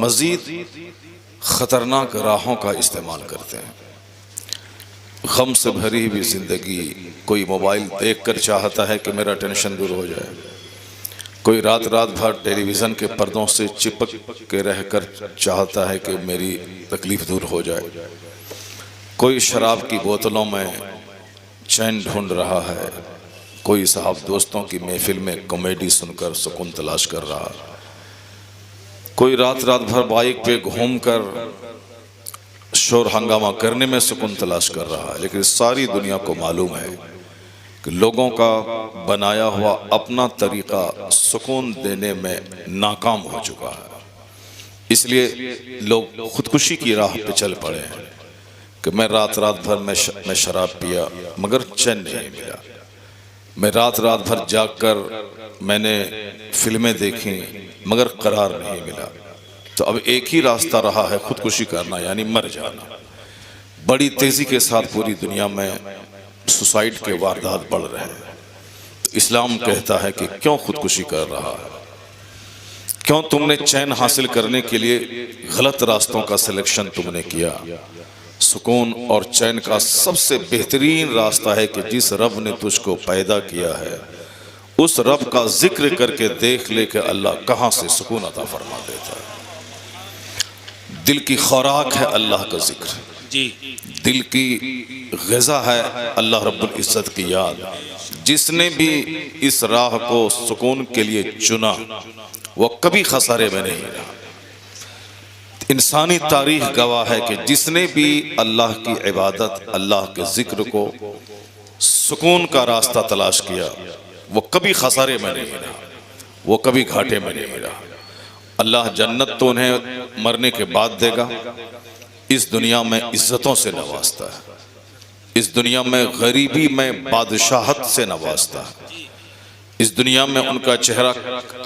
मज़ीद ख़तरनाक राहों का इस्तेमाल करते हैं। गम से भरी हुई ज़िंदगी, कोई मोबाइल देखकर चाहता है कि मेरा टेंशन दूर हो जाए, कोई रात रात भर टेलीविज़न के पर्दों से चिपक के रहकर चाहता है कि मेरी तकलीफ़ दूर हो जाए, कोई शराब की बोतलों में चैन ढूंढ रहा है, कोई साहब दोस्तों की महफिल में कॉमेडी सुनकर सुकून तलाश कर रहा है, कोई रात रात भर बाइक पे घूमकर शोर हंगामा करने में सुकून तलाश कर रहा है। लेकिन सारी दुनिया को मालूम है कि लोगों का बनाया हुआ अपना तरीका सुकून देने में नाकाम हो चुका है। इसलिए लोग खुदकुशी की राह पे चल पड़े हैं कि मैं रात रात भर मैं शराब पिया मगर चैन नहीं मिला, मैं रात रात भर जागकर मैंने फिल्में देखी मगर करार नहीं मिला। तो अब एक ही रास्ता रहा है, खुदकुशी करना यानी मर जाना। बड़ी तेजी के साथ पूरी दुनिया में सुसाइड के वारदात बढ़ रहे हैं। तो इस्लाम कहता है कि क्यों खुदकुशी कर रहा है, क्यों तुमने चैन हासिल करने के लिए गलत रास्तों का सिलेक्शन तुमने किया। सुकून और चैन का सबसे बेहतरीन रास्ता है कि जिस रब ने तुझको पैदा किया है उस रब का जिक्र करके देख ले कि अल्लाह कहाँ से सुकून अता फरमा देता है। दिल की खुराक है अल्लाह का जिक्र जी, दिल की ग़िज़ा है अल्लाह रब्बुल इज़्ज़त की याद। जिसने भी इस राह को सुकून के लिए चुना वो कभी खसारे में नहीं रहा। इंसानी तारीख गवाह है कि जिसने भी अल्लाह की इबादत, अल्लाह के जिक्र को सुकून का रास्ता तलाश किया वो कभी खसारे में नहीं रहा, वो कभी घाटे में नहीं रहा। अल्लाह जन्नत तो उन्हें मरने के बाद देगा, इस दुनिया में इज्जतों से नवाजता है, इस दुनिया में गरीबी में बादशाहत से नवाजता है, इस दुनिया में उनका चेहरा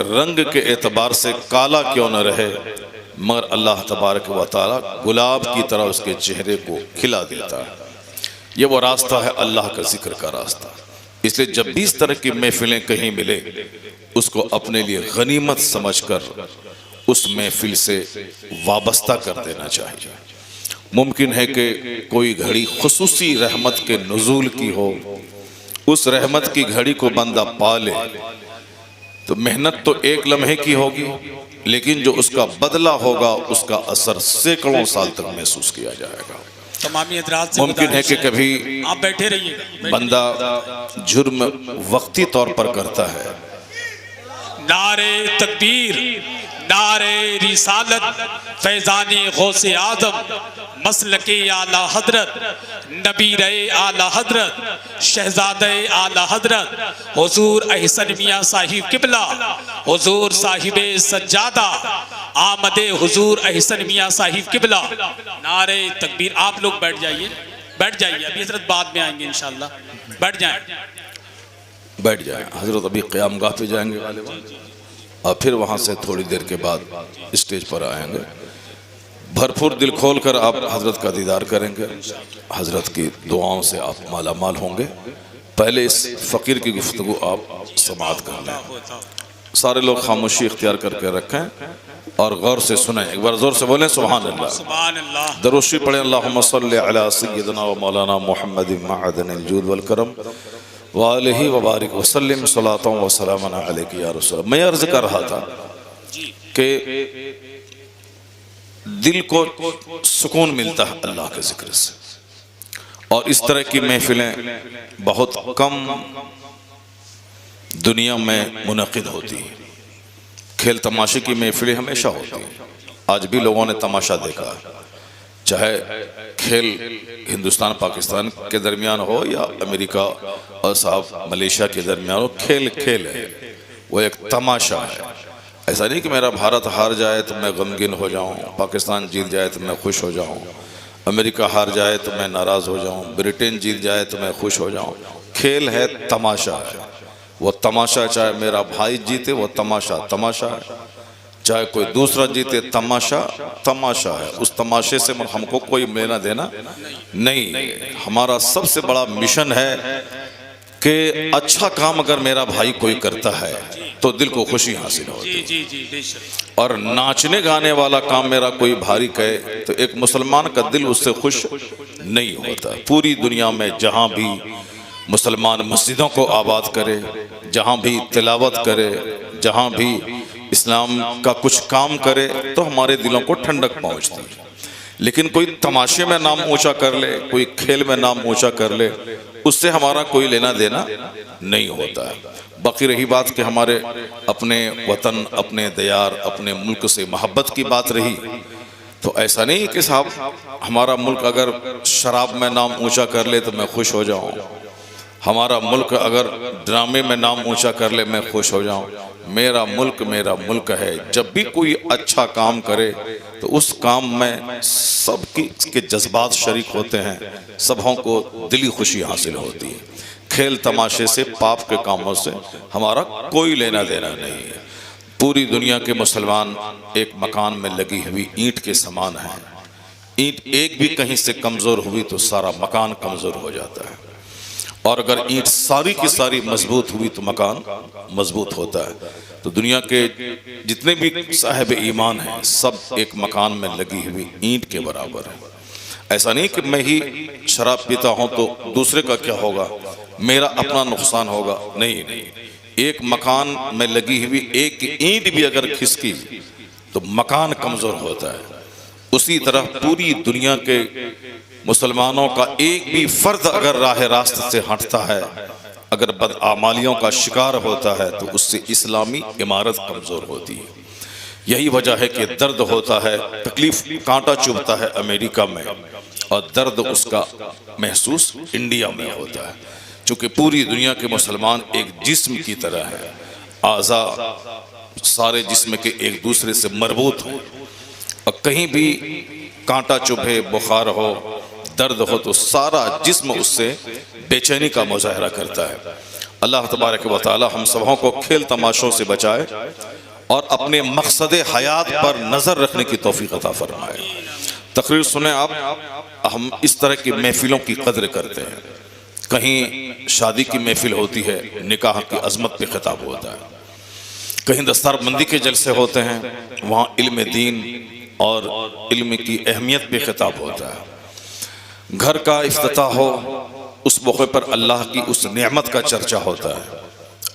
रंग के एतबार से काला क्यों न रहे मगर अल्लाह तबारक व तआला गुलाब की तरह उसके चेहरे को खिला देता है। ये वो रास्ता है अल्लाह का जिक्र का रास्ता। इसलिए जब भी इस तरह की महफिलें कहीं मिले उसको अपने लिए गनीमत समझकर उस महफिल से वाबस्ता कर देना चाहिए। मुमकिन है कि कोई घड़ी खुसूसी रहमत के नुज़ूल की हो, उस रहमत की घड़ी को बंदा पा ले तो मेहनत तो एक लम्हे की होगी लेकिन जो उसका बदला होगा उसका असर सैकड़ों साल तक महसूस किया जाएगा। मुमकिन है कि कभी आप बैठे रहिए, बंदा जुर्म वक्ती तौर पर करता है, नारे तकबीर, नारे रिसालत, फैज़ानी गौसे आज़म, मसलके आला हजरत, नबीरे आला हजरत, शहजादे आला हजरत, हुजूर अहसन मियाँ साहिब किबला, हुजूर साहिबे सज्जादा, आमदे हुजूर अहसन मियाँ साहिब किबला। नारे तकबीर। आप लोग बैठ जाइए, बैठ जाइए, अभी हजरत बाद में आएंगे इंशाल्लाह, बैठ जाएं। बैठ जाए। हजरत अभी क़यामगाह पे जाएंगे और फिर वहाँ से थोड़ी देर के बाद स्टेज पर आएंगे। भरपूर दिल खोल कर आप हजरत का दीदार करेंगे, हजरत की दुआओं से आप माला माल होंगे। पहले इस फ़कीर की गुफ्तगू आप समाअत कर लें। सारे लोग खामोशी इख्तियार करके रखें और गौर से सुने। एक बार ज़ोर से बोलें सुभान अल्लाह, सुभान अल्लाह। दरूशी पढ़ें अल्लाहुम्मा सल्लि अला सय्यिदना व मौलाना मुहम्मदिन मअदनिल जूद वल करम वालही वबारिक वसल्लम सलातों व सलामन अलैका या रसूल। मैं अर्ज़ कर रहा था कि दिल को सुकून मिलता है अल्लाह के जिक्र से और इस तरह की महफिलें बहुत कम दुनिया में मुनक़िद होती हैं। खेल तमाशे की महफिलें हमेशा होती हैं। आज भी लोगों ने तमाशा देखा, चाहे खेल हिंदुस्तान पाकिस्तान के दरमियान हो या अमेरिका और साहब मलेशिया के दरमियान हो, खेल खेल है, वो एक तमाशा है। ऐसा नहीं कि मेरा भारत हार जाए तो मैं गमगीन हो जाऊं, पाकिस्तान जीत जाए तो मैं खुश हो जाऊं, अमेरिका हार जाए तो मैं नाराज़ हो जाऊं, ब्रिटेन जीत जाए तो मैं खुश हो जाऊं। खेल है, तमाशा है। वो तमाशा चाहे मेरा भाई जीते वो तमाशा तमाशा है, चाहे कोई दूसरा जीते तमाशा तमाशा है। उस तमाशे से हमको कोई लेना देना नहीं। हमारा सबसे बड़ा मिशन है कि अच्छा काम अगर मेरा भाई कोई करता है तो दिल को खुशी हासिल होती है। जी जी बेशक। और नाचने गाने वाला काम मेरा कोई भारी करे तो एक मुसलमान का दिल उससे खुश नहीं होता। पूरी दुनिया में जहाँ भी मुसलमान मस्जिदों को आबाद करे, जहाँ भी तिलावत करे, जहाँ भी इस्लाम का कुछ काम करे तो हमारे दिलों को ठंडक पहुँचती है। लेकिन कोई तमाशे में नाम ऊंचा कर ले, कोई खेल में नाम ऊंचा कर ले, उससे हमारा कोई लेना देना नहीं होता है। बाकी रही बात कि हमारे अपने वतन, अपने दयार, अपने मुल्क से मोहब्बत की बात रही, तो ऐसा नहीं कि साहब हमारा मुल्क अगर शराब में नाम ऊंचा कर ले तो मैं खुश हो जाऊं, हमारा मुल्क अगर ड्रामे में नाम ऊंचा कर ले मैं खुश हो जाऊं। मेरा मुल्क है। जब भी कोई अच्छा काम करे तो उस काम में सबके जज्बात शरीक होते हैं, सबों को दिली खुशी हासिल होती है। खेल तमाशे से, पाप के कामों से हमारा कोई लेना देना नहीं है। पूरी दुनिया के मुसलमान एक मकान में लगी हुई ईंट के समान है। ईंट एक भी कहीं से कमज़ोर हुई तो सारा मकान कमज़ोर हो जाता है, और अगर ईंट सारी की सारी मजबूत हुई तो मकान मजबूत होता है। तो दुनिया के जितने भी साहिब ईमान हैं सब एक मकान में लगी हुई ईंट के बराबर है। ऐसा नहीं कि मैं ही शराब पीता हूं तो दूसरे का क्या होगा, मेरा अपना नुकसान होगा। नहीं, एक मकान में लगी हुई एक ईंट भी अगर खिसकी तो मकान कमजोर होता है। उसी तरह पूरी दुनिया के मुसलमानों का एक भी फर्द अगर राह रास्त से हटता है, अगर बदआमालियों का शिकार होता है तो उससे इस्लामी इमारत कमज़ोर होती है। यही वजह है कि दर्द होता है, तकलीफ, कांटा चुभता है अमेरिका में, और दर्द उसका महसूस इंडिया में होता है। चूँकि पूरी दुनिया के मुसलमान एक जिस्म की तरह है, आज़ा सारे जिस्म के एक दूसरे से मरबूत हैं, और कहीं भी कांटा चुभे, बुखार हो, दर्द हो तो सारा जिस्म उससे बेचैनी का मुजाहरा करता है। अल्लाह तबारक व तआला हम सबों को खेल तमाशों से बचाए और अपने मकसद हयात पर नज़र रखने की तौफीक अता फरमाए। तकरीर सुने आप, हम इस तरह की महफिलों की कदर करते हैं। कहीं शादी की महफिल होती है, निकाह की अजमत पे खिताब होता है, कहीं दस्तारबंदी के जलसे होते हैं, वहाँ इल्म दीन और इल्म की अहमियत पे खिताब होता है। घर का इफ्तिताह हो, उस मौके पर अल्लाह की उस नेमत का चर्चा होता है।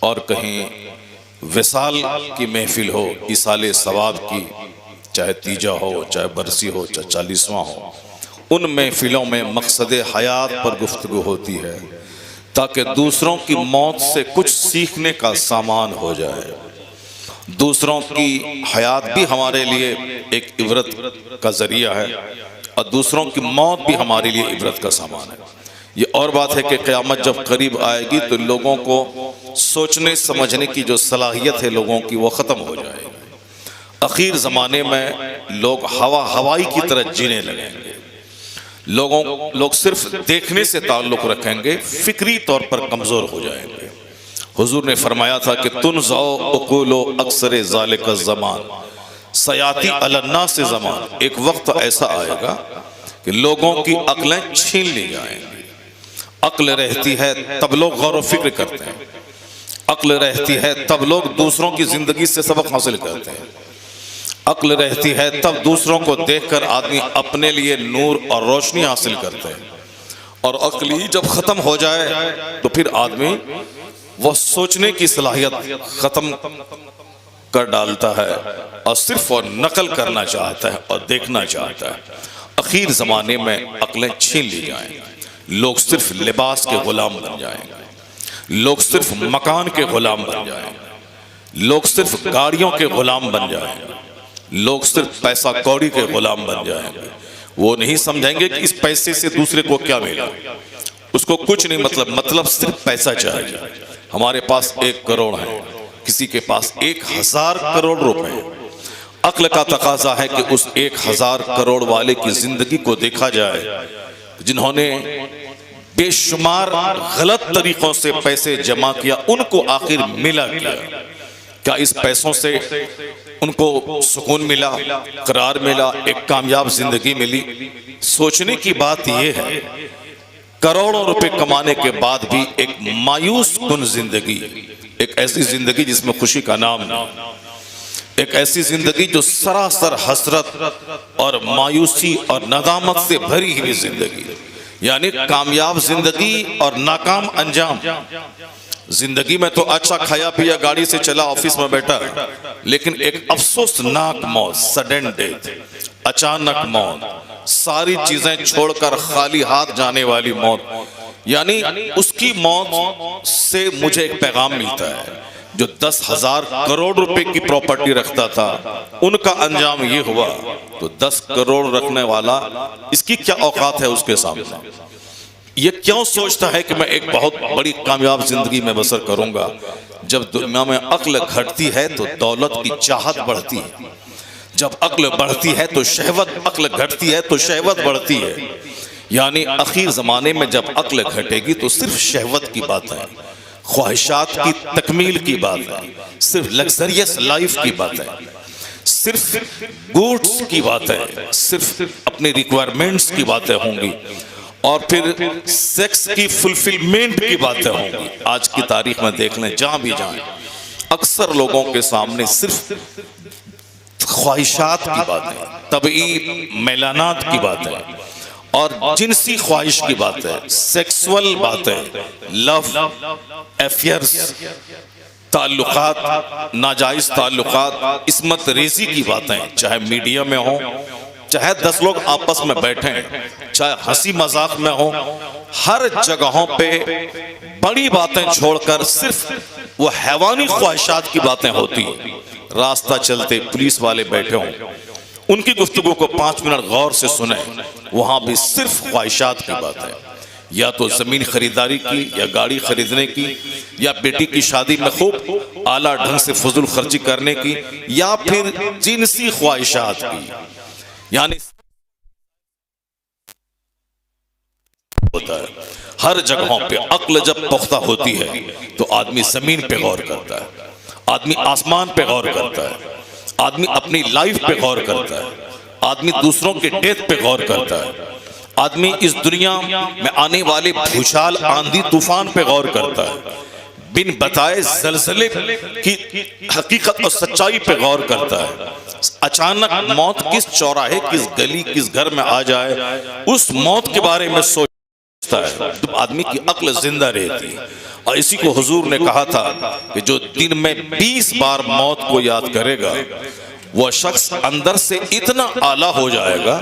और कहीं विसाल की महफिल हो, इसाले सवाब की, चाहे तीजा हो, चाहे बरसी हो, चाहे 40वां हो, उन महफिलों में मकसद हयात पर गुफ्तगू होती है ताकि दूसरों की मौत से कुछ सीखने का सामान हो जाए। दूसरों की हयात भी हमारे लिए एक इबरत का जरिया है और दूसरों की मौत भी हमारे लिए इबरत का सामान है। ये और बात है कि क़यामत जब करीब आएगी तो लोगों को सोचने समझने की जो सलाहियत है लोगों की, वो ख़त्म हो जाएगी। आखिर ज़माने में लोग हवाई की तरह जीने लगेंगे। लोग सिर्फ देखने से ताल्लुक़ रखेंगे, फ़िक्री तौर पर कमज़ोर हो जाएंगे। हुजूर ने फरमाया था कि तुनज़अ उक़ूलो अक्सर ज़ालिका ज़मान सयाती अलन्ना से ज़मान, एक वक्त ऐसा आएगा कि लोगों की अक्लें छीन ली जाएंगी। अक्ल रहती है तब लोग गौर व फिक्र करते हैं, अक्ल रहती है तब लोग दूसरों की ज़िंदगी से सबक हासिल करते हैं, अक्ल रहती है तब दूसरों को देखकर आदमी अपने लिए नूर और रोशनी हासिल करते हैं। और अक्ल ही जब ख़त्म हो जाए तो फिर आदमी वो सोचने की सलाहियत ख़त्म कर डालता है और सिर्फ और नकल करना चाहता है और देखना चाहता है। आखिर ज़माने में अक्लें छीन ली जाएंगी, लोग सिर्फ लिबास के ग़ुलाम बन जाएंगे, लोग सिर्फ मकान के ग़ुलाम बन जाएंगे, लोग सिर्फ गाड़ियों के ग़ुलाम बन जाएंगे, लोग सिर्फ पैसा कौड़ी के ग़ुलाम बन जाएंगे। वो नहीं समझेंगे कि इस पैसे से दूसरे को क्या मिला, उसको कुछ नहीं मतलब सिर्फ पैसा चाहिए। हमारे पास 1 करोड़ है, किसी के पास 1000 करोड़ रुपए। अक्ल का तकाजा है कि उस 1000 करोड़ वाले की जिंदगी को देखा जाए, जिन्होंने बेशुमार गलत तरीकों से पैसे जमा किया, उनको आखिर मिला क्या? क्या इस पैसों से उनको सुकून मिला, करार मिला, एक कामयाब जिंदगी मिली? सोचने की बात यह है करोड़ों रुपए कमाने के बाद भी एक मायूस कुन जिंदगी, एक ऐसी जिंदगी जिसमें खुशी का नाम नहीं, एक ऐसी जिंदगी जो सरासर हसरत और मायूसी और नदामत से भरी हुई जिंदगी, यानी कामयाब जिंदगी और नाकाम अंजाम। जिंदगी में तो अच्छा खाया पिया, गाड़ी से चला, ऑफिस में बैठा, लेकिन एक अफसोसनाक मौत, सडन डेथ, अचानक मौत, सारी चीजें छोड़कर खाली हाथ जाने वाली मौत, यानी उसकी मौत से मुझे एक पैगाम मिलता है। जो 10,000 करोड़ रुपए की प्रॉपर्टी रखता था, उनका अंजाम ये हुआ, तो 10 करोड़ रखने वाला इसकी क्या औकात है उसके सामने? ये क्यों सोचता है कि मैं एक बहुत बड़ी कामयाब जिंदगी में बसर करूंगा? जब दुनिया में अक्ल घटती है तो दौलत की चाहत बढ़ती है, जब अक्ल बढ़ती है तो शहवत, अक्ल घटती है तो शहवत बढ़ती है। यानी आखिर जमाने में जब अक्ल घटेगी तो सिर्फ शहवत की बात है, ख्वाहिशात की तकमील की बात है, सिर्फ लग्जरियस लाइफ की बात है, सिर्फ गुड्स की बात है, सिर्फ अपनी रिक्वायरमेंट्स की बातें होंगी, और फिर सेक्स की फुलफिलमेंट की बातें होंगी। आज की तारीख में देख लें, जहां भी जाएं, अक्सर लोगों के सामने सिर्फ ख्वाहिशात की बातें, तबई मैलानात की बातें और जिनसी ख्वाहिश की बातें, सेक्सुअल बातें, लव अफेयर्स, ताल्लुकात, नाजायज ताल्लुकात, इस्मत रेजी की बातें, चाहे मीडिया में हो, चाहे 10 लोग आपस में बैठे, चाहे हंसी मजाक में हो, हर जगहों पे बड़ी बातें छोड़कर सिर्फ वो हैवानी ख्वाहिशात की बातें होती हैं। रास्ता चलते पुलिस वाले बैठे हों, उनकी गुफ्तगू को 5 मिनट गौर से सुने, वहां भी सिर्फ ख्वाहिशात की बात है, या तो जमीन खरीदारी की, या गाड़ी खरीदने की, या बेटी की शादी में खूब आला ढंग से फजूल खर्ची करने की, या फिर जिनसी ख्वाहिशात की। यानी होता है हर जगहों पे। अक्ल जब पुख्ता होती है तो आदमी जमीन पे गौर करता है, आदमी आसमान पे गौर करता है, आदमी अपनी लाइफ पे गौर करता है, आदमी दूसरों के डेथ पे गौर करता है, आदमी इस दुनिया में आने वाले भूचाल, आंधी तूफान पे गौर करता है, बिन बताए ज़लज़ले की हकीकत और सच्चाई पे गौर करता है। अचानक मौत किस चौराहे, किस गली, किस घर में आ जाए, उस मौत के बारे में सोचता है। तो आदमी की अक्ल जिंदा रहती है। और इसी को हुजूर ने कहा था कि जो दिन में 20 बार मौत को याद करेगा, वह शख्स अंदर से इतना आला हो जाएगा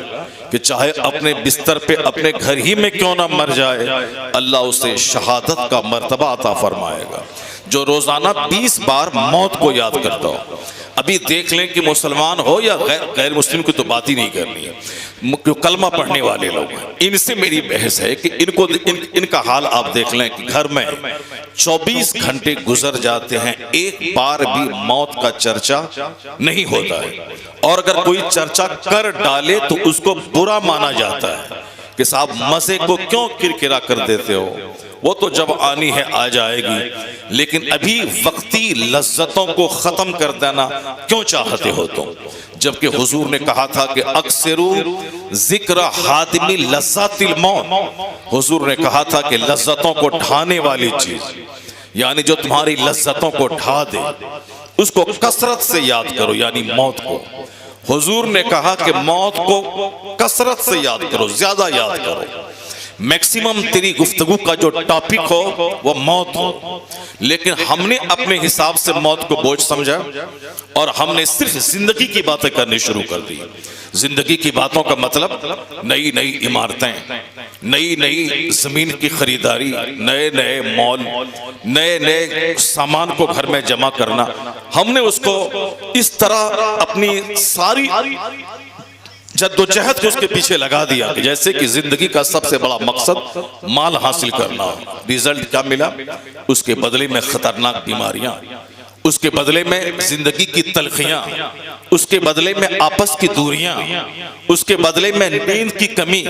कि चाहे अपने बिस्तर पे अपने घर ही में क्यों ना मर जाए, अल्लाह उसे शहादत का मर्तबा अता फरमाएगा। जो रोजाना 20 बार मौत को याद करता हो। अभी देख लें कि मुसलमान हो या गैर मुस्लिम की तो बात ही नहीं करनी है, कलमा पढ़ने वाले लोग, इनसे मेरी बहस है कि इनका हाल आप देख लें कि घर में 24 घंटे गुजर जाते हैं, एक बार भी मौत का चर्चा नहीं होता है, और अगर कोई चर्चा कर डाले तो उसको बुरा माना जाता है कि साहब मजे को क्यों किरकिरा कर देते हो, वो तो जब आनी है आ जाएगी, लेकिन अभी वक्ती लज्जतों को खत्म कर देना क्यों चाहते हो तुम? जबकि हुजूर ने कहा था कि अक्सरू जिक्र हादिमी लज्जातिल मौत। हुजूर ने कहा था कि लज्जतों को ढाने वाली चीज, यानी जो तुम्हारी लज्जतों को ढा दे, उसको कसरत से याद करो, यानी मौत को। हुजूर ने कहा कि मौत को कसरत से याद करो, ज्यादा याद करो। मैक्सिमम तेरी गुफ्तगू का जो टॉपिक हो वो मौत हो, लेकिन हमने अपने हिसाब से मौत को बोझ समझा और हमने सिर्फ जिंदगी की बातें करनी शुरू कर दी। जिंदगी की बातों का मतलब नई नई इमारतें, नई नई जमीन की खरीदारी, नए नए मॉल, नए नए सामान को घर में जमा करना। हमने उसको इस तरह अपनी सारी जद्दोजहद को उसके पीछे लगा दिया कि जैसे कि जिंदगी का सबसे बड़ा मकसद माल हासिल करना। रिजल्ट क्या मिला? उसके बदले में खतरनाक बीमारियां, उसके बदले में जिंदगी की तलखियां, उसके बदले में आपस की दूरियां, उसके बदले में नींद की कमी,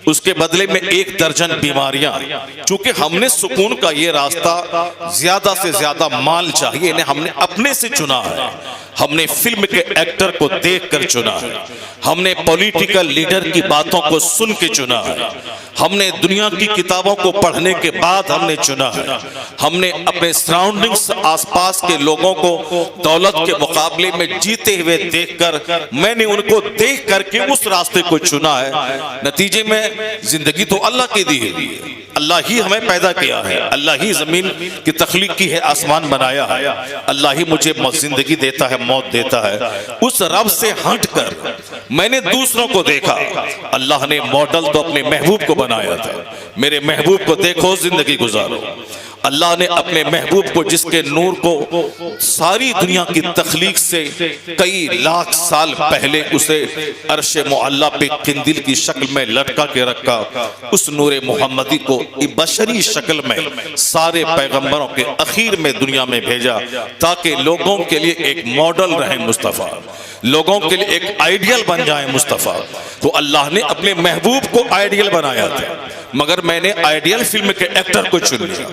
उसके बदले में 1 दर्जन बीमारियां। चूंकि हमने सुकून का ये रास्ता, ज्यादा से ज्यादा माल चाहिए, इन्हें हमने अपने से चुना है। हमने फिल्म के एक्टर को देखकर चुना है, हमने पॉलिटिकल लीडर की बातों को सुन के चुना है, हमने दुनिया की किताबों को पढ़ने के बाद हमने चुना है। हमने अपने सराउंडिंग्स, आसपास के लोगों को दौलत के मुकाबले में जीते हुए देखकर मैंने उनको देख करके उस रास्ते को चुना है। नतीजे में जिंदगी तो अल्लाह की दी हुई है, अल्लाह ही हमें पैदा किया है, अल्लाह ही जमीन की तख्लीक की है, आसमान बनाया है, अल्लाह ही मुझे जिंदगी देता है, मौत देता है। उस रब से हटकर मैंने दूसरों को देखा। अल्लाह ने मॉडल तो अपने महबूब को बनाया था, मेरे महबूब को देखो, जिंदगी गुजारो। अल्लाह ने अपने महबूब को, जिसके नूर को सारी दुनिया की तख्लीक से कई लाख साल पहले उसे अर्श मुअल्ला पे किंदिल की शक्ल में लटका के रखा, उस नूर मोहम्मदी को बशरी शक्ल में सारे पैगंबरों के अखीर में दुनिया में भेजा, ताकि लोगों के लिए एक मॉडल रहे मुस्तफ़ा, लोगों के लिए एक आइडियल बन जाए मुस्तफ़ा। तो अल्लाह ने अपने महबूब को आइडियल बनाया था, मगर मैंने आइडियल फिल्म के एक्टर को चुन लिया।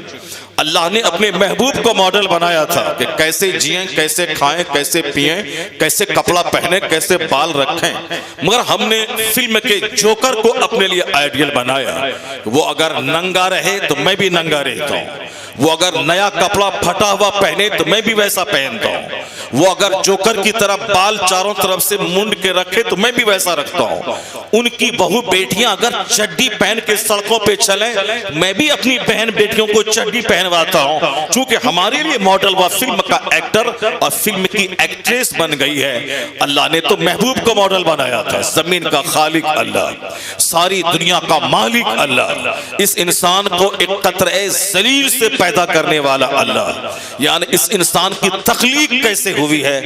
अल्लाह ने अपने महबूब को मॉडल बनाया था कि कैसे जिएं, कैसे खाएं, कैसे पिएं, कैसे कपड़ा पहने, कैसे बाल रखें, मगर हमने फिल्म के जोकर को अपने लिए आइडियल बनाया। वो अगर नंगा रहे तो मैं भी नंगा रहता हूँ, वो अगर नया कपड़ा फटा हुआ पहने तो मैं भी वैसा पहनता हूँ, वो अगर जोकर की तरफ बाल चारों तरफ से मुंड के रखे तो मैं भी वैसा रखता हूँ। उनकी बहू बेटियां अगर चड्डी पहन के सड़कों पे चले, मैं भी अपनी बहन बेटियों को चड्डी पहनवाता हूँ, क्योंकि हमारे लिए मॉडल व फिल्म का एक्टर और फिल्म की एक्ट्रेस बन गई है। अल्लाह ने तो महबूब को मॉडल बनाया था, जमीन का खालिक अल्लाह, सारी दुनिया का मालिक अल्लाह, इस इंसान को एक कतरे जलील से पैदा करने वाला अल्लाह, यानी इस इंसान की तख्लीक कैसे हुई है।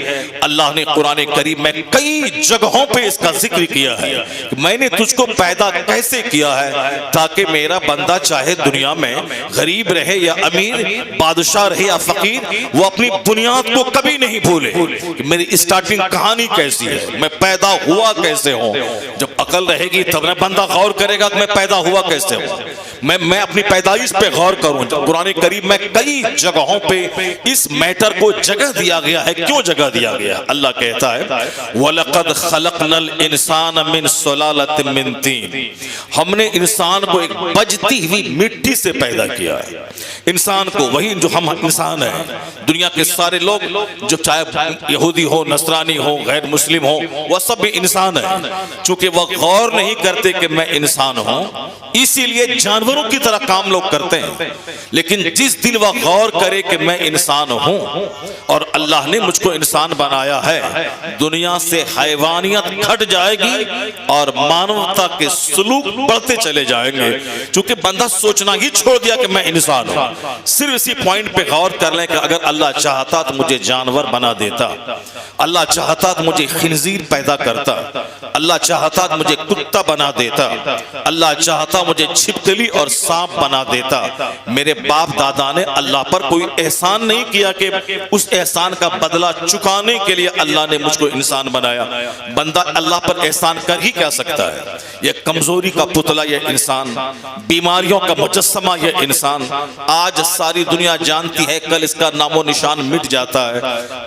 अल्लाह ने कुरान करीम में कई जगहों पे इसका जिक्र किया है कि मैंने तुझको पैदा कैसे किया है, ताकि मेरा बंदा चाहे दुनिया में गरीब रहे या अमीर, बादशाह रहे या फकीर, वो अपनी बुनियाद को कभी नहीं भूले कि मेरी स्टार्टिंग कहानी कैसी है, मैं पैदा हुआ कैसे हूँ। जब अकल रहेगी तब ना बंदा गौर करेगा कि मैं पैदा हुआ कैसे हूँ, मैं अपनी पैदाइश पे गौर करूं। कुरान करीम में कई जगहों पे इस मैटर को जगह दिया गया है। क्यों जगह दिया गया? अल्लाह कहता है वलक़द खलक़नल इंसान मिन सुलालतिन मिन तीन, हमने इंसान को एक बजती हुई मिट्टी से पैदा किया है। इंसान को, वही जो हम इंसान है, दुनिया के सारे लोग जो चाहे यहूदी हो, नसरानी हो, गैर मुस्लिम हो, वह सब भी इंसान है। चूंकि वह गौर नहीं करते कि मैं इंसान हूं, इसीलिए जानवरों की तरह काम लोग करते हैं। लेकिन जिस दिन वह गौर करे कि मैं इंसान हूं और अल्लाह ने मुझको इंसान बनाया है, दुनिया से हैवानियत घट जाएगी और मानवता के सलूक बढ़ते चले जाएंगे। क्योंकि बंदा सोचना ही छोड़ दिया कि मैं इंसान हूं। सिर्फ इसी पॉइंट पे गौर कर लें कि अगर अल्लाह चाहता तो मुझे जानवर बना देता, अल्लाह चाहता तो मुझे खिंजीर पैदा करता, अल्लाह चाहता तो मुझे कुत्ता बना देता, अल्लाह चाहता मुझे छिपकली और सांप बना देता। मेरे बाप दादा ने अल्लाह पर कोई एहसान नहीं किया कि उस एहसान का बदला चुकाने के लिए अल्लाह ने मुझको इंसान बनाया। बंदा अल्लाह पर एहसान कर ही क्या सकता है? यह कमजोरी का पुतला यह इंसान, बीमारियों का मुजस्समा यह इंसान। आज सारी दुनिया जानती है, कल इसका नामो निशान मिट जाता है।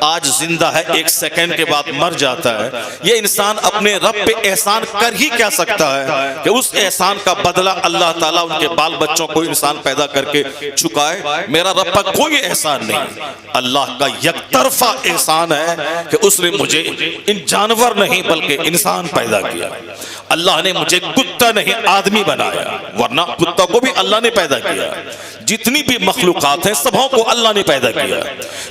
आज जिंदा है, एक सेकंड के बाद मर जाता है। यह इंसान अपने रब पे एहसान कर ही क्या सकता है कि उस एहसान का बदला अल्लाह ताला उनके बाल बच्चों को इंसान पैदा करके चुकाए? मेरा रब पर कोई एहसान नहीं। अल्लाह का यकतरफा एहसान है कि उसने मुझे इन जानवर नहीं बल्कि इंसान पैदा किया। अल्लाह ने मुझे कुत्ता नहीं आदमी बनाया, वरना कुत्ता को भी अल्लाह ने पैदा किया। जितनी भी मखलूकात हैं सबों को अल्लाह ने पैदा किया,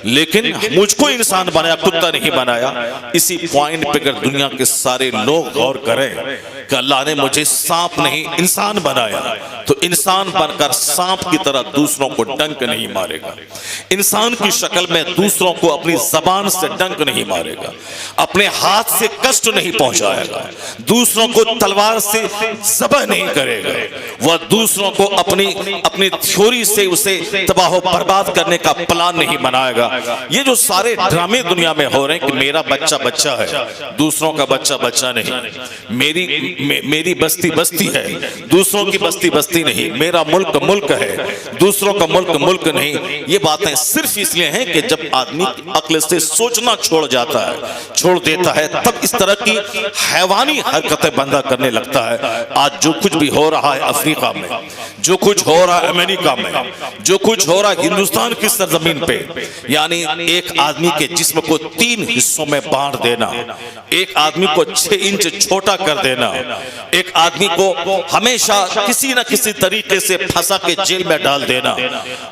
लेकिन मुझको इंसान बनाया, कुत्ता नहीं बनाया। इसी पॉइंट पे अगर दुनिया के सारे लोग गौर करें कि अल्लाह ने मुझे सांप नहीं इंसान बनाया, तो इंसान बनकर सांप की तरह दूसरों को डंक नहीं मारेगा, इंसान की शक्ल में दूसरों को अपनी जबान से डंक नहीं मारेगा, अपने हाथ से कष्ट नहीं पहुंचाएगा, दूसरों को तलवार से ज़बह नहीं करेगा, वह दूसरों को अपनी थ्योरी से उसे तबाह बर्बाद करने का प्लान नहीं बनाएगा। ये जो सारे ड्रामे दुनिया में हो रहे हैं कि मेरा बच्चा बच्चा है, दूसरों का बच्चा बच्चा नहीं, मेरी बस्ती बस्ती है, दूसरों की बस्ती बस्ती नहीं, मेरा मुल्क मुल्क है, दूसरों का मुल्क मुल्क नहीं, ये बातें सिर्फ इसलिए हैं कि जब आदमी अक्ल से सोचना छोड़ देता है, तब इस तरह की हैवानी हरकतें है बंदा करने लगता है। आज जो कुछ भी हो रहा है अफ्रीका में, जो कुछ हो रहा है अमेरिका में, जो कुछ हो रहा है हिंदुस्तान की सरजमीन पे, यानी एक आदमी के जिस्म को 3 हिस्सों में बांट देना, एक आदमी को 6 इंच छोटा कर देना, एक आदमी को हमेशा किसी न किसी तरीके से फंसा के जेल में डाल देना,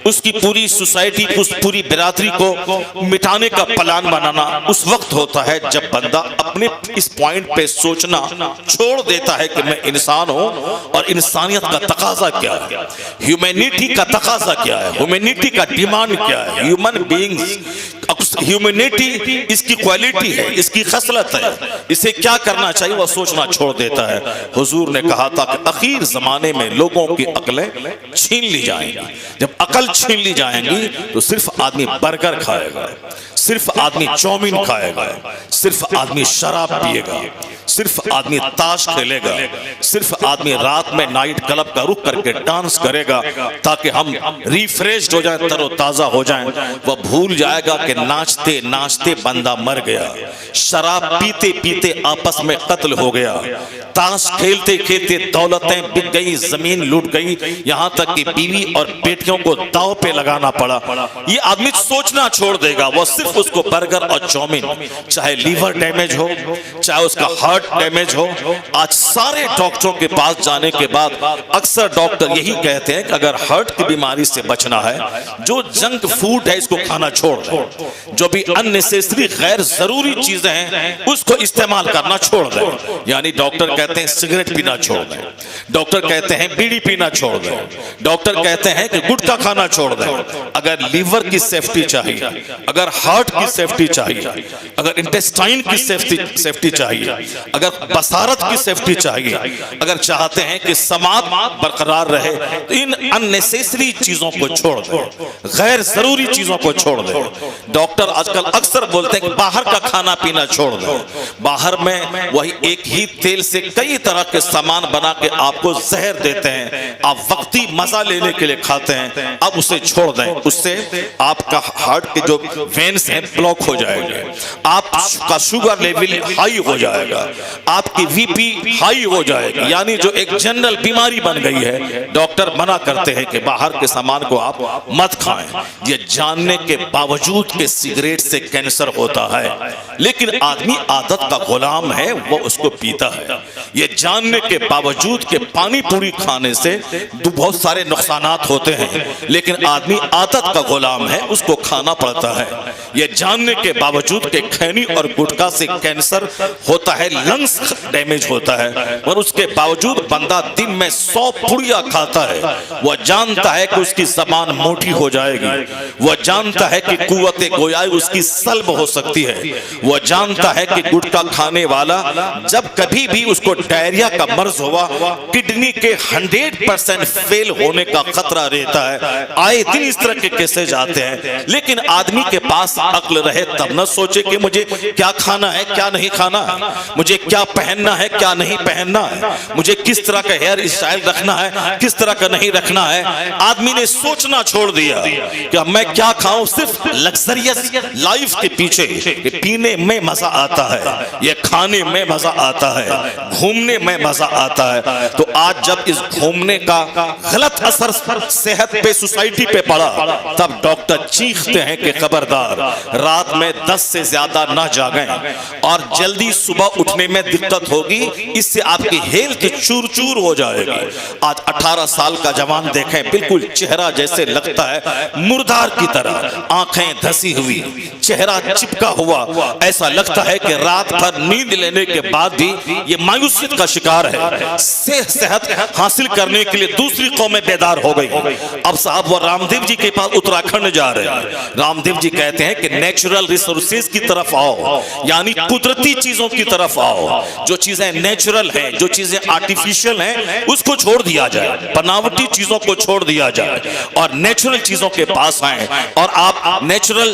उसकी पूरी सोसाइटी, उस पूरी बिरादरी को मिटाने का प्लान बनाना उस वक्त होता है जब बंदा अपने इस पॉइंट पे सोचना छोड़ देता है कि मैं इंसान हूं और इंसानियत का तकाजा क्या है, ह्यूमैनिटी का तकाजा क्या है, ह्यूमैनिटी का डिमांड क्या है, ह्यूमन बीइंग्स, ह्यूमैनिटी इसकी क्वालिटी है, इसकी खसलत है, इसे क्या करना चाहिए वह सोचना छोड़ देता है। हुजूर ने कहा था कि आखिर जमाने में लोगों की अकलें छीन ली जाएंगी। जब अकल छीन ली जाएंगी तो सिर्फ आदमी बर्गर खाएगा, सिर्फ आदमी चाउमीन खाएगा, सिर्फ आदमी शराब पिएगा, सिर्फ आदमी ताश खेलेगा, सिर्फ आदमी रात में नाइट क्लब का रुख करके डांस करेगा ताकि हम रिफ्रेश हो जाएं, तरोताजा हो जाएं। वह भूल जाएगा कि नाचते नाचते बंदा मर गया, शराब पीते पीते आपस में कत्ल हो गया, ताश खेलते खेलते दौलतें बिक गई, जमीन लूट गई, यहाँ तक कि बीवी और बेटियों को दांव पे लगाना पड़ा। ये आदमी सोचना छोड़ देगा, वो सिर्फ उसको बर्गर और चाउमीन, चाहे लीवर डैमेज हो, चाहे उसका हार्ट डैमेज हो। आज सारे डॉक्टरों के पास जाने के बाद अक्सर डॉक्टर यही कहते हैं कि अगर हार्ट की बीमारी से बचना है, जो जंक फूड है इसको खाना छोड़ दें, जो भी अननेसेसरी गैर जरूरी चीजें हैं उसको इस्तेमाल करना छोड़ दें। यानी डॉक्टर कहते हैं सिगरेट पीना छोड़ दें, डॉक्टर कहते हैं बीड़ी पीना छोड़ दें, डॉक्टर कहते हैं कि गुटखा खाना छोड़ दें। अगर लीवर की सेफ्टी चाहिए, अगर हार्ट की सेफ्टी चाहिए, अगर इंटेस्टाइन की सेफ्टी चाहिए, अगर बसारत की सेफ्टी चाहिए, अगर चाहते हैं कि समाज बरकरार रहे तो इन अननेसेसरी चीजों को छोड़ दें, गैर जरूरी चीजों को छोड़ दें। डॉक्टर आजकल अक्सर बोलते हैं कि बाहर का खाना पीना छोड़ दें, बाहर में वही एक ही तेल से कई तरह के सामान बना के आपको जहर देते हैं, आप वक्ती मजा लेने के लिए खाते हैं, अब उसे छोड़ दें, उससे आपका हार्ट के जो वेन्स हैं ब्लॉक हो जाएंगे, आपका शुगर लेवल हाई हो जाएगा, आपकी वीपी हाई हो जाएगी, यानी जो एक जनरल बीमारी बन गई है। डॉक्टर मना करते हैं कि बाहर के सामान को आप मत खाएं, ये जानने के बावजूद कि सिगरेट से कैंसर होता है, लेकिन आदमी आदत का गुलाम है, वो उसको पीता है। ये जानने के बावजूद कि पानी पूरी खाने से बहुत सारे नुकसानात होते हैं, लेकिन आदमी आदत का गुलाम है, उसको खाना पड़ता है। ये जानने के बावजूद कि खैनी और गुटखा से कैंसर होता है, लंग्स डैमेज होता है, और उसके बावजूद बंदा दिन में 100 पुड़िया खाता है। वह जानता है कि उसकी जबान मोटी हो जाएगी, वह जानता है कि कुव्वते गोयाई उसकी सल्ब हो सकती है, वह जानता है कि गुटखा खाने वाला जब कभी भी उसको डायरिया का मर्ज हुआ, किडनी के 100% फेल होने का खतरा रहता है। आए दिन इस तरह के केसेज आते हैं, लेकिन आदमी के पास अक्ल रहे तब न सोचे कि मुझे क्या खाना है, क्या नहीं खाना है, मुझे क्या पहनना है, क्या नहीं पहनना है, मुझे किस तरह का हेयर स्टाइल रखना है, किस तरह का नहीं रखना है। आदमी ने सोचना छोड़ दिया कि मैं क्या खाऊं, सिर्फ लग्जरियस लाइफ के पीछे। पीने में मजा आता है, ये खाने में मजा आता है, घूमने में मजा आता है। तो आज जब इस घूमने का गलत असर सेहत पे, सोसाइटी पे पड़ा, तब डॉक्टर चीखते हैं कि खबरदार रात में 10 से ज्यादा ना जागें और जल्दी सुबह उठने में दिक्कत होगी, इससे आपकी हेल्थ चूर चूर हो जाएगी। आज 18 साल का जवान देखें, बिल्कुल चेहरा जैसे लगता है मुर्दार की तरह, आंखें धसी हुई, चेहरा चिपका हुआ, ऐसा लगता है कि रात भर नींद लेने के बाद भी ये मायूसियत का शिकार है। सेहत हासिल करने के लिए दूसरी कौमें बेदार हो गई। अब साहब वो रामदेव जी के पास उत्तराखंड जा रहे हैं। रामदेव जी कहते हैं कि नेचुरल रिसोर्सेज की तरफ आओ, यानी कुदरती चीजों की तरफ आओ। जो चीजें नेचुरल हैं, जो चीजें आर्टिफिशियल हैं, उसको छोड़ दिया जाए, बनावटी चीजों को छोड़ दिया जाए और नेचुरल चीजों के पास आए और आप नेचुरल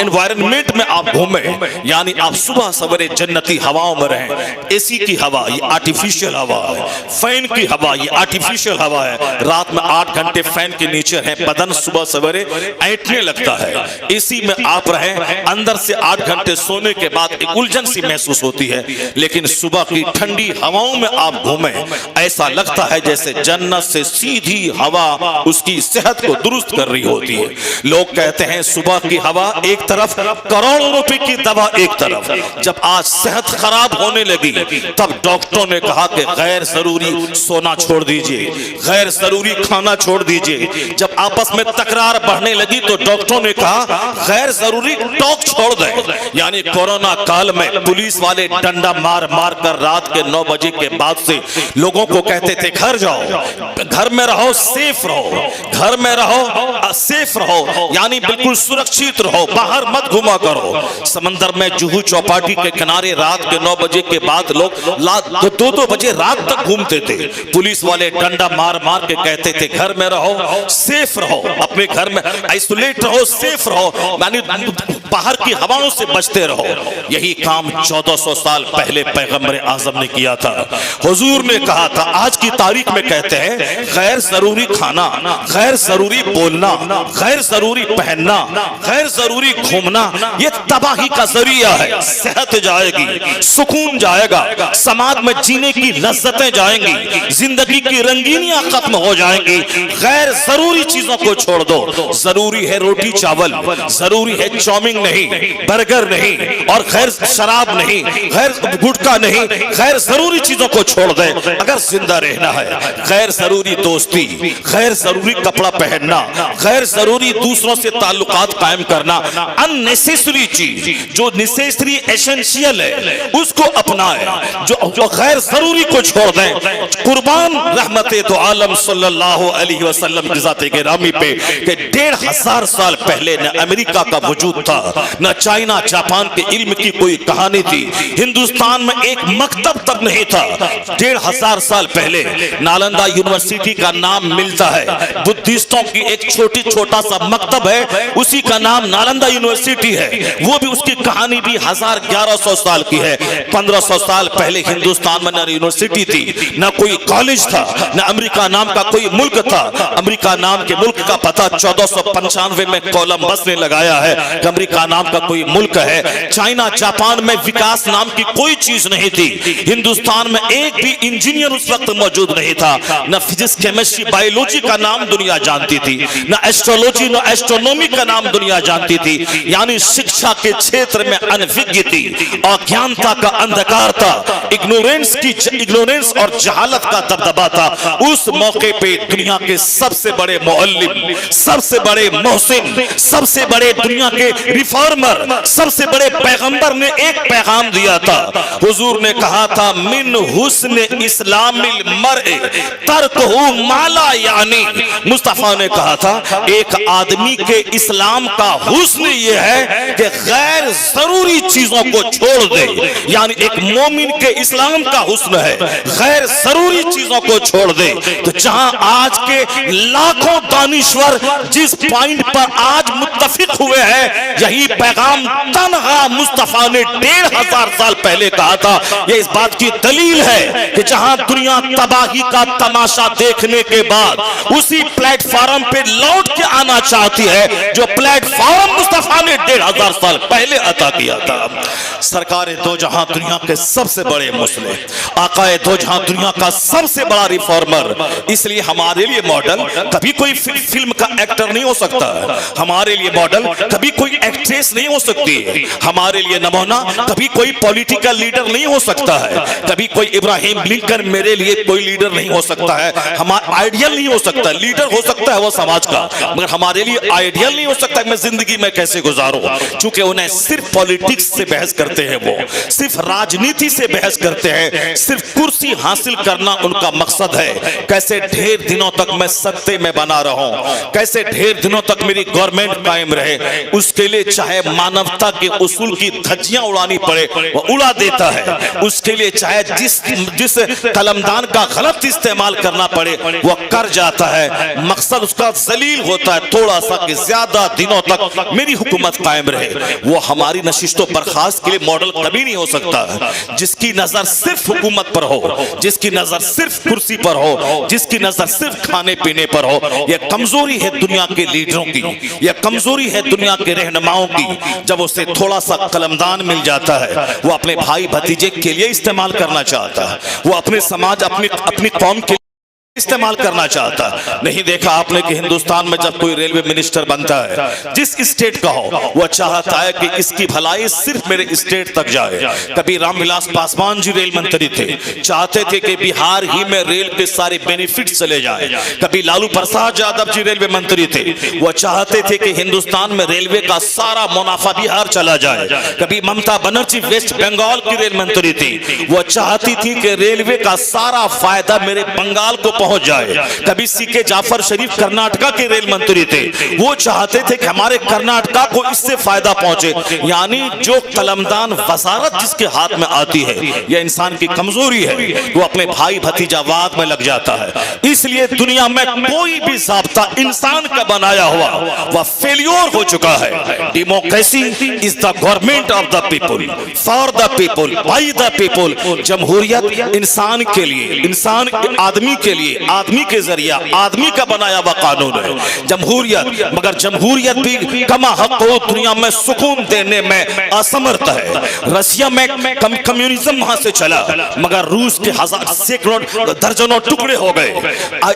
एनवायरनमेंट में आप घूमें, यानी आप सुबह सवेरे जन्नती हवाओं में रहें। एसी की हवा ये आर्टिफिशियल हवा है, फैन की हवा ये आर्टिफिशियल हवा है। रात में 8 घंटे फैन के नीचे हैं, बदन सुबह सवेरे ऐंठने लगता है, इसी में आप रहें, अंदर से 8 घंटे सोने के बाद एक उलझन सी महसूस होती है, लेकिन सुबह की ठंडी हवाओं में आप घूमें, ऐसा लगता है जैसे जन्नत से सीधी हवा उसकी सेहत को दुरुस्त कर रही होती है। लोग कहते हैं सुबह की हवा एक तरफ, करोड़ों रुपए की दवा एक तरफ। जब आज सेहत खराब होने लगी तब डॉक्टरों ने कहा कि गैर जरूरी सोना छोड़ दीजिए, गैर जरूरी खाना छोड़ दीजिए। जब आपस में तकरार बढ़ने लगी तो डॉक्टरों ने कहा गैर जरूरी टॉक छोड़ दें। यानी कोरोना काल में पुलिस वाले डंडा मार मार कर रात के 9 बजे के बाद से लोगों को कहते थे घर जाओ, घर में रहो, सेफ रहो, घर में रहो, सेफ रहो, यानी बिल्कुल सुरक्षित रहो, बाहर मत घुमा करो। समंदर में जुहू चौपाटी के किनारे रात के 9 बजे के बाद लोग 2-2 बजे रात तक घूमते थे। पुलिस वाले डंडा मार मार के कहते थे घर में रहो, सेफ रहो, अपने घर में आइसोलेट रहो, सेफ रहो, यानी बाहर की हवाओं से बचते रहो। यही काम 1400 साल पहले पैगंबर आजम ने किया था। हुजूर ने कहा था, आज की तारीख में कहते हैं गैर जरूरी खाना, गैर जरूरी बोलना, गैर जरूरी पहनना, गैर जरूरी घूमना, ये तबाही का जरिया है। सेहत जाएगी, सुकून जाएगा, समाज में जीने की लज्जतें जाएंगी, जिंदगी की रंगीनियां खत्म हो जाएंगी। गैर जरूरी चीजों को छोड़ दो। जरूरी है रोटी चावल, जरूरी है चाउमीन नहीं, बर्गर नहीं, और गैर शराब नहीं, गैर गुटखा नहीं, गैर जरूरी चीजों को छोड़ दे अगर जिंदा रहना है। गैर जरूरी दोस्ती, गैर जरूरी कपड़ा पहनना, गैर जरूरी दूसरों से ताल्लुकात कायम करना, अननेसेसरी चीज जो नेसेसरी एसेंशियल है उसको अपनाए, जो गैर जरूरी को छोड़ दें। कुर्बान रहमते दो आलम सल्लल्लाहु अलैहि वसल्लम की ज़ात गिरामी पे कि 1500 साल पहले न अमेरिका का वजूद था, न चाइना जापान के इल्म की कोई कहानी थी, हिंदुस्तान में एक मकतब तक नहीं था। 1500 साल पहले नालंदा यूनिवर्सिटी का नाम मिलता है, बुद्धिस्टों की एक छोटा सा मकतब है, उसी का नाम नालंदा यूनिवर्सिटी है। वो भी उसकी कहानी भी 1100 साल की है। 1500 साल पहले हिंदुस्तान में न यूनिवर्सिटी थी, न कोई कॉलेज था, न अमेरिका नाम का कोई मुल्क था। अमेरिका नाम के मुल्क का पता 1495 में कोलंबस ने लगाया है कि अमेरिका नाम का कोई मुल्क है। चाइना जापान में विकास नाम की कोई चीज नहीं थी। हिंदुस्तान में एक भी इंजीनियर उस वक्त मौजूद नहीं था। न फिजिक्स, केमिस्ट्री, बायोलॉजी का नाम दुनिया जानती थी, न एस्ट्रोलॉजी, न एस्ट्रोनॉमी का नाम दुनिया जानती थी। यानी शिक्षा के क्षेत्र में अनभिज्ञ थी, अज्ञानता का अंधकार था, इग्नोरेंस और जहालत का दबदबा था। उस मौके पे दुनिया के सबसे बड़े मुअल्लिम, सबसे बड़े मोहसिन, सबसे बड़े दुनिया के रिफॉर्मर, सबसे बड़े पैगंबर ने एक पैगाम दिया था। हुजूर ने कहा था मिन हुस्न इस्लामिल मर्इ तर्कहु माला यानी। मुस्तफा ने कहा था एक आदमी के इस्लाम का हुस्न ये है कि गैर जरूरी चीजों को छोड़ दे। यानी एक मोमिन के इस्लाम का हुस्न है गैर जरूरी चीजों को छोड़ दे। तो जहां आज के लाखों दानिश्वर जिस पॉइंट पर आज मुत्तफिक हुए हैं, यही पैगाम तनहा मुस्तफा ने 1500 साल पहले कहा था। यह इस बात की दलील है कि जहां दुनिया तबाही का तमाशा देखने के बाद उसी प्लेटफॉर्म पे लौट के आना चाहती है जो प्लेटफॉर्म मुस्तफा ने 1500 साल पहले अता किया था। सरकारे दो जहां दुनिया के सबसे बड़े मुस्लिम, आकाए दो जहां दुनिया का सबसे बड़ा रिफॉर्मर। इसलिए हमारे लिए मॉडल कभी कोई फिल्म का एक्टर नहीं हो सकता, हमारे लिए मॉडल कभी कोई एक्ट्रेस नहीं हो सकती, हमारे लिए नमूना कभी कोई पॉलिटिकल लीडर नहीं हो सकता है, कभी कोई इब्राहिम लिंकन मेरे लिए कोई लीडर नहीं हो सकता है, हमारा आइडियल नहीं हो सकता। लीडर हो सकता है वो समाज का, मगर हमारे लिए आइडियल नहीं हो सकता मैं जिंदगी में कैसे गुजारूं। चूंकि उन्हें सिर्फ पॉलिटिक्स से बहस करते हैं, वो सिर्फ राजनीति से बहस करते हैं, सिर्फ कुर्सी हासिल करना उनका मकसद है। कैसे ढेर दिनों तक मैं सत्ते में बना रहूं, कैसे ढेर दिनों तक मेरी गवर्नमेंट कायम रहे, उसके लिए चाहे मानवता के उसूल की धज्जियां उड़ानी पड़े वो उड़ा देता है। उसके लिए चाहे जिस कलमदान का गलत इस्तेमाल करना पड़े वो कर जाता है। मकसद उसका जलील होता है थोड़ा सा कि ज्यादा दिनों तक मेरी हुकूमत कायम रहे। वो हमारी नशिस्तों बर्खास्त के लिए मॉडल कभी नहीं हो सकता। जिसकी नजर सिर्फ हुकूमत पर हो, जिसकी नजर सिर्फ कुर्सी पर हो, जिसकी नजर सिर्फ खाने पीने पर हो, यह कमजोरी है दुनिया के लीडरों की, यह कमजोरी है दुनिया के रहनुमाओं की, जब उसे थोड़ा सा कलमदान मिल जाता है वो अपने भाई भतीजे के लिए इस्तेमाल करना चाहता है, वो अपने समाज अपनी कौम के इस्तेमाल करना चाहता है। नहीं देखा आपने कि हिंदुस्तान में जब कोई रेलवे मिनिस्टर बनता है, जिस स्टेट का हो, वो चाहता है कि इसकी भलाई सिर्फ मेरे स्टेट तक जाए। कभी रामविलास पासवान जी रेल मंत्री थे, चाहते थे कि बिहार ही में रेल के सारे बेनिफिट चले जाएं। कभी लालू प्रसाद यादव जी रेलवे मंत्री थे, वो चाहते थे कि हिंदुस्तान में रेलवे का सारा मुनाफा बिहार चला जाए। कभी ममता बनर्जी वेस्ट बंगाल की रेल मंत्री थी, वो चाहती थी कि रेलवे का सारा फायदा मेरे बंगाल को पहुंच जाए। कभी सीके जाफर शरीफ कर्नाटका के रेल मंत्री थे, वो चाहते थे कि हमारे कर्नाटका को इससे फायदा पहुंचे। यानी जो कलमदान वजारत जिसके हाथ में आती है, यह इंसान की कमजोरी है, वो अपने भाई भतीजावाद में लग जाता है। इसलिए दुनिया में कोई भी ज़ाब्ता इंसान का बनाया हुआ वह फेलियर हो चुका है। Democracy is the government of the people, for the people, by the people. जमहूरियत इंसान के लिए, इंसान आदमी के लिए, आदमी के जरिया आदमी का बनाया हुआ कानून है जमहूरियत। मगर जमहूरियत भी कमा हक को दुनिया में सुकून देने में असमर्थ है। रशिया में कम्युनिज्म वहां से चला, मगर रूस के सैकड़ों दर्जनों टुकड़े हो गए।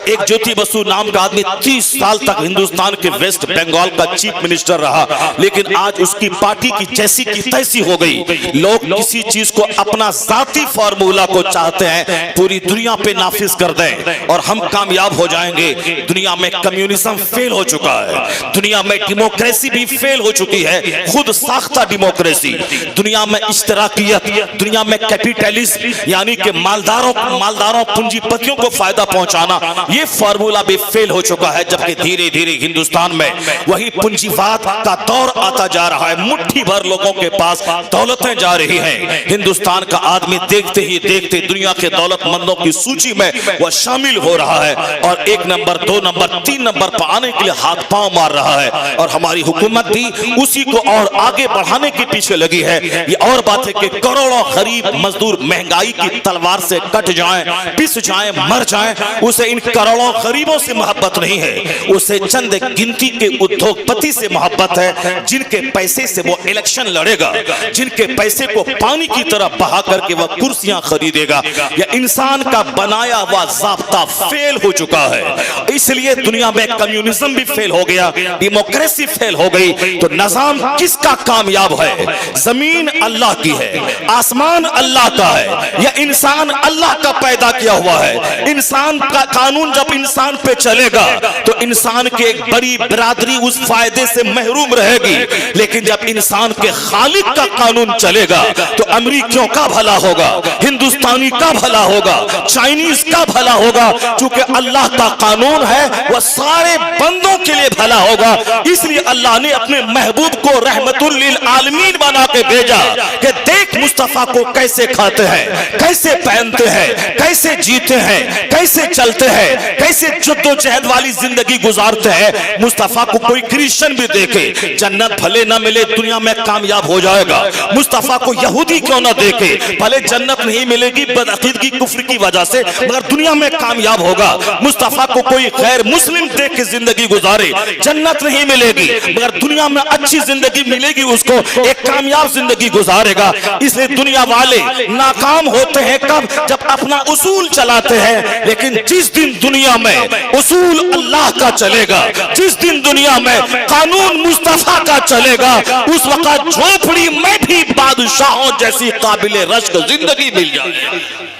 एक ज्योति बसु नाम का आदमी 30 साल तक हिंदुस्तान के वेस्ट बंगाल का चीफ मिनिस्टर रहा, लेकिन आज उसकी पार्टी की जैसी की तैसी हो गई। लोग किसी चीज को अपना जाती फार्मूला को चाहते हैं पूरी दुनिया पे नाफिज कर दें और हम कामयाब हो जाएंगे। दुनिया में कम्युनिज्म फेल हो चुका है, दुनिया में डेमोक्रेसी भी फेल हो चुकी है, खुद साख्ता डेमोक्रेसी। दुनिया में इश्तराकियत, दुनिया में कैपिटलिज्म यानी कि मालदारों पूंजीपतियों को फायदा पहुंचाना, ये फार्मूला भी फेल हो चुका है। जबकि धीरे धीरे हिंदुस्तान में वही पूंजीवाद का दौर आता जा रहा है। मुट्ठी भर लोगों के पास दौलतें जा रही हैं। हिंदुस्तान का आदमी देखते ही देखते दुनिया के दौलतमंदों की सूची में वह शामिल हो रहा है और 1 नंबर 2 नंबर 3 नंबर पर आने के लिए हाथ पांव मार रहा है। और हमारी हुकूमत भी उसी को और आगे बढ़ाने के पीछे लगी है। ये और बात है कि करोड़ों गरीब मजदूर महंगाई की तलवार से कट जाएं, पिस जाएं, मर जाएं, उसे इन करोड़ों गरीबों से मोहब्बत नहीं है, उसे चंद गिनती के उद्योगपति से मोहब्बत है, जिनके पैसे से वो इलेक्शन लड़ेगा, जिनके पैसे को पानी की तरह बहा करके वह कुर्सियां खरीदेगा। या इंसान का बनाया हुआ ज़ाब्ता फेल हो चुका है। इसलिए दुनिया में कम्युनिज्म भी फेल हो गया, डेमोक्रेसी फेल हो गई। तो निजाम किसका कामयाब है? जमीन अल्लाह की है, आसमान अल्लाह का है, यह इंसान अल्लाह का पैदा किया हुआ है। इंसान का कानून जब इंसान पे चलेगा तो इंसान की एक बड़ी बिरादरी उस फायदे से महरूम रहेगी। लेकिन जब इंसान के खालिक का कानून चलेगा तो अमरीकियों का भला होगा, हिंदुस्तानी का भला होगा, चाइनीज का भला होगा। चूंकि अल्लाह का कानून है वह सारे बंदों के लिए भला होगा। इसलिए अल्लाह ने अपने महबूब को रहमतुल लिल आलमीन बना के भेजा कि देख मुस्तफा को कैसे खाते हैं, कैसे पहनते हैं, कैसे जीते हैं, कैसे चलते हैं, कैसे जद्दोजहद वाली जिंदगी गुजारते हैं। मुस्तफा को कोई क्रिश्चियन भी देखे, जन्नत भले ना मिले दुनिया में कामयाब हो जाएगा। मुस्तफा को यहूदी क्यों ना देखे, भले जन्नत नहीं मिलेगी बदअकीदगी कुफ्र की वजह से, मगर दुनिया में कामयाब होगा। मुस्तफा को कोई गैर मुस्लिम देख के जिंदगी गुजारे, जन्नत नहीं मिलेगी मगर दुनिया में अच्छी जिंदगी मिलेगी, उसको एक कामयाब जिंदगी गुजारेगा। इसलिए दुनिया वाले नाकाम होते हैं कब? जब अपना उसूल चलाते हैं। लेकिन जिस दिन दुनिया में उसूल अल्लाह का चलेगा, जिस दिन दुनिया में कानून मुस्तफा का चलेगा, उस वक्त झोपड़ी में भी बादशाहों जैसी काबिल रश्क जिंदगी मिल जाएगी।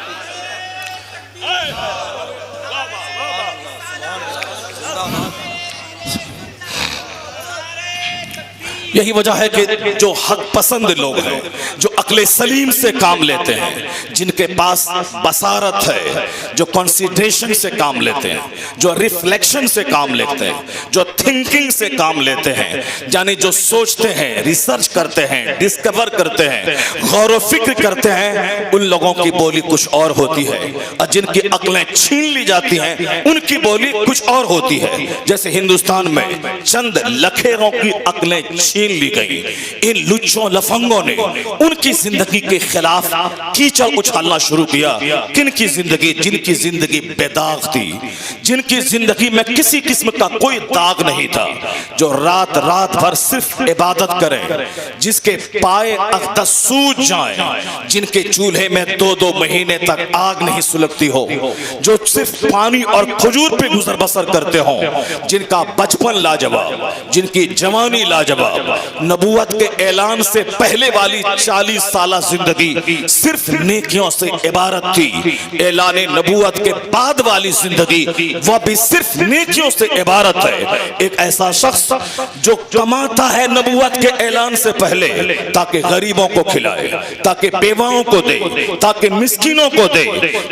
यही वजह है कि जो हक पसंद लोग हैं, जो अक्ले सलीम से काम लेते हैं, जिनके पास बसारत है, जो कंसिडरेशन से काम लेते हैं, जो रिफ्लेक्शन से काम लेते हैं, जो थिंकिंग से काम लेते हैं, यानी जो सोचते हैं, रिसर्च करते हैं, डिस्कवर करते हैं, गौर व फिक्र करते हैं, उन लोगों की बोली कुछ और होती है। और जिनकी अक्लें छीन ली जाती हैं उनकी बोली कुछ और होती है। जैसे हिंदुस्तान में चंद लखेरों की अक्लें छीन छीन ली गई। इन लुच्चों लफंगों ने उनकी जिंदगी के खिलाफ कीचड़ उछालना शुरू किया। किनकी जिंदगी? जिनकी जिंदगी बेदाग थी, जिनकी जिंदगी में किसी किस्म का कोई दाग नहीं था, जो रात रात भर सिर्फ इबादत करें, जिसके पाए अक़दस सूज जाएं, जिनके चूल्हे में 2-2 महीने तक आग नहीं सुलगती हो, जो सिर्फ पानी और खजूर पे गुजर बसर करते हो, जिनका बचपन लाजवाब, जिनकी जवानी लाजवाब, नबूवत के ऐलान से पहले वाली 40 साल जिंदगी सिर्फ नेकियों से इबारत थी, ऐलान नबूवत के बाद वाली जिंदगी वह भी सिर्फ नेकियों से इबारत है। एक ऐसा शख्स जो कमाता है नबूवत के ऐलान से पहले ताकि गरीबों को खिलाए, ताकि बेवाओं को दे, ताकि मिस्किनों को दे,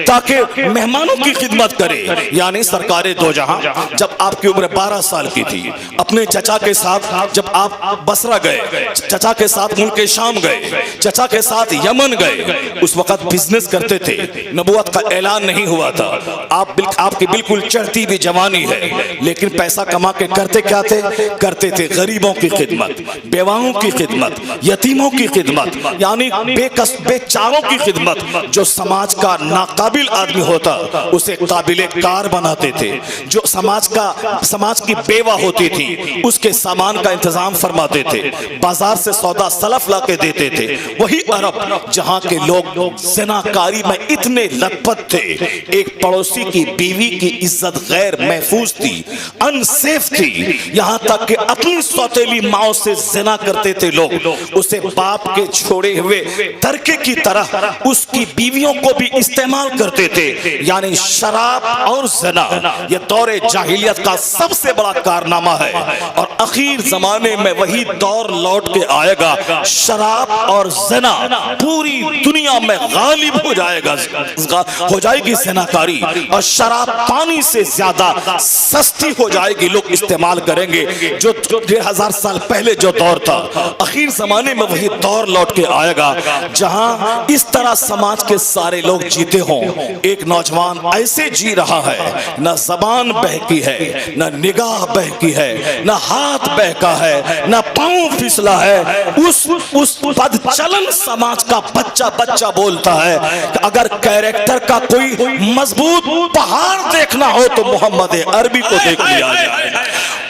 ताकि मेहमानों की खिदमत करे। यानी सरकारे दो जहां, जब आपकी उम्र 12 साल की थी, अपने चचा के साथ जब आप बसरा गए, चचा के साथ मुल्क शाम गए, चचा के साथ यमन गए, उस वक्त बिजनेस करते थे, नबूवत का ऐलान नहीं हुआ था, आपकी बिल्कुल चढ़ती हुई जवानी है, लेकिन पैसा कमा के करते क्या थे? करते थे गरीबों की खिदमत, बेवाओं की खिदमत, यतीमों की खिदमत, यानी बेचारों की खिदमत। जो समाज का नाकाबिल आदमी होता उसे काबिले कार बनाते थे, जो समाज की बेवा होती थी उसके सामान का इंतजाम फरमाते थे, बाजार से सौदा सलफ ला के देते थे। वही अरब जहां के लोग ज़िनाकारी में इतने लथपथ थे, एक पड़ोसी की बीवी की इज्जत गैर महफूज थी, अनसेफ थी, यहां तक कि अपनी सौतेली माओ से ज़िना करते थे लोग, उसे बाप के छोड़े हुए तरके की तरह उसकी बीवियों को भी इस्तेमाल करते थे। यानी शराब और ज़िना यह दौरे जाहिलियत का सबसे बड़ा कारनामा है, और आखिर जमाने में वही दौर लौट के आएगा, शराब और ज़िना पूरी दुनिया में गालिब हो जाएगा, हो जाएगी ज़िनाकारी, और शराब पानी से ज्यादा सस्ती हो जाएगी, लोग इस्तेमाल करेंगे। जो 1000 साल पहले जो दौर था, आखिर जमाने में वही दौर लौट के आएगा जहां इस तरह समाज के सारे लोग जीते हों। एक नौजवान ऐसे जी रहा है, न जबान बहकी है, न निगाह बहकी है, न हाथ बहका है, न पांव फिसला है, उस बदचलन समाज का बच्चा बोलता है कि अगर कैरेक्टर का कोई मजबूत पहाड़ देखना हो तो मोहम्मद अरबी को देख लिया जाए।